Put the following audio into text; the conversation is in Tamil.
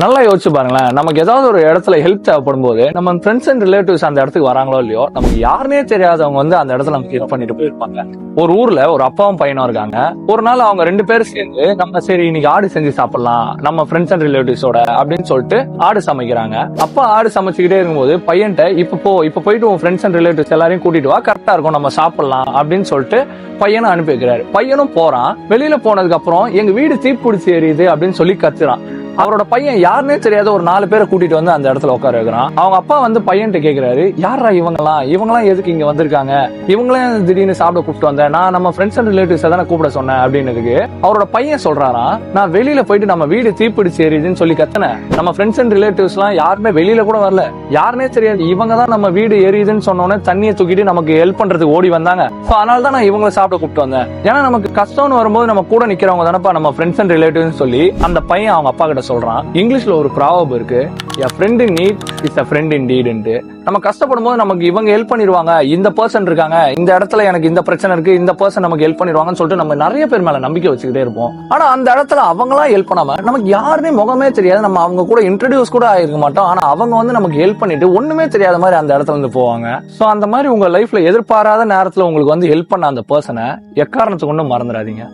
நல்லா யோசிச்சு பாருங்களேன். நமக்கு ஏதாவது ஒரு இடத்துல ஹெல்ப் தேவைப்படும் போது நம்ம ஃப்ரெண்ட்ஸ் அண்ட் ரிலேட்டிவ்ஸ் அந்த இடத்துக்கு வராங்களோ இல்லையோ, நமக்கு யாருனே தெரியாதவங்க வந்து அந்த இடத்துல நமக்கு ஹெல்ப் பண்ணிட்டு போயிருப்பாங்க. ஒரு ஊர்ல ஒரு அப்பாவும் பையனும் இருக்காங்க. ஒரு நாள் அவங்க 2 பேரும் சேர்ந்து நம்ம சரி இன்னைக்கு ஆடு செஞ்சு சாப்பிடலாம் நம்ம ஃப்ரெண்ட்ஸ் அண்ட் ரிலேட்டிவ்ஸோட அப்படின்னு சொல்லிட்டு ஆடு சமைக்கிறாங்க. அப்பா ஆடு சமைச்சுக்கிட்டே இருக்கும்போது பையன்ட்ட இப்ப போயிட்டு உன் ஃப்ரெண்ட்ஸ் அண்ட் ரிலேட்டிவ்ஸ் எல்லாரையும் கூட்டிட்டு வா, கரெக்டா இருக்கும் நம்ம சாப்பிடலாம் அப்படின்னு சொல்லிட்டு பையனும் அனுப்பி வைக்கிறாரு. பையனும் போறான். வெளியில போனதுக்கு அப்புறம் எங்க வீடு தீப்பிடிச்சு எரியுது அப்படின்னு சொல்லி கத்துறான். அவரோட பையன் யாருன்னே தெரியாத ஒரு 4 பேரை கூட்டிட்டு வந்து அந்த இடத்துல உட்கார வைக்கிறான். அவங்க அப்பா வந்து பையன்ட்ட கேக்குறாரு, யாரா இவங்கெல்லாம் எதுக்கு இங்க வந்திருக்காங்க, இவங்களாம் திடீர்னு சாப்பிட கூப்பிட்டு வந்தேன், நான் நம்ம ஃப்ரெண்ட்ஸ் அண்ட் ரிலேட்டிவ்ஸ் தானே கூப்பிட சொன்னேன் அப்படின்னதுக்கு அவரோட பையன் சொல்றாராம், நான் வெளியில போயிட்டு நம்ம வீடு தீப்பிடிச்சு எரியுதுன்னு சொல்லி கத்தினேன். நம்ம ஃப்ரெண்ட்ஸ் அண்ட் ரிலேட்டிவ்ஸ் எல்லாம் யாருமே வெளியில கூட வரல, யாருன்னே தெரியாது, இவங்க தான் நம்ம வீடு எரியுதுன்னு சொன்னோன்னே தண்ணியை தூக்கிட்டு நமக்கு ஹெல்ப் பண்றதுக்கு ஓடி வந்தாங்க. அதனால தான் நான் இவங்களை சாப்பிட கூப்பிட்டு வந்தேன். ஏன்னா நமக்கு கஷ்டம்னு வரும்போது நம்ம கூட நிக்கிறவங்க தானப்பா நம்ம ஃப்ரெண்ட்ஸ் அண்ட் ரிலேட்டிவ்ஸ் சொல்லி அந்த பையன் அவங்க அப்பா கிட்ட சொல்றான். இங்கிலீஷ்ல ஒரு ப்ராவர்ப் இருக்கு, a friend in need is a friend indeed. நம்ம கஷ்டப்படும் போது நமக்கு இவங்க ஹெல்ப் பண்ணிடுவாங்க, இந்த பர்சன் இருக்காங்க, இந்த இடத்துல எனக்கு இந்த பிரச்சனை இருக்கு, இந்த பர்சன் நமக்கு ஹெல்ப் பண்ணிடுவாங்கன்னு சொல்லிட்டு நம்ம நிறைய பேர் மேல நம்பிக்கை வச்சுக்கிட்டே இருப்போம். ஆனா அந்த இடத்துல அவங்களாம் ஹெல்ப் பண்ணாம நமக்கு யாருமே முகமே தெரியாது, நம்ம அவங்க கூட இன்ட்ரடியூஸ் கூட ஆயிருக்க மாட்டோம். ஆனா அவங்க வந்து நமக்கு ஹெல்ப் பண்ணிட்டு ஒண்ணுமே தெரியாத மாதிரி அந்த இடத்துல இருந்து போவாங்க. சோ அந்த மாதிரி உங்க லைஃப்ல எதிர்பாராத நேரத்துல உங்களுக்கு வந்து ஹெல்ப் பண்ண அந்த பர்சனை எக்காரணத்துக்கு ஒன்றும் மறந்துடாதீங்க.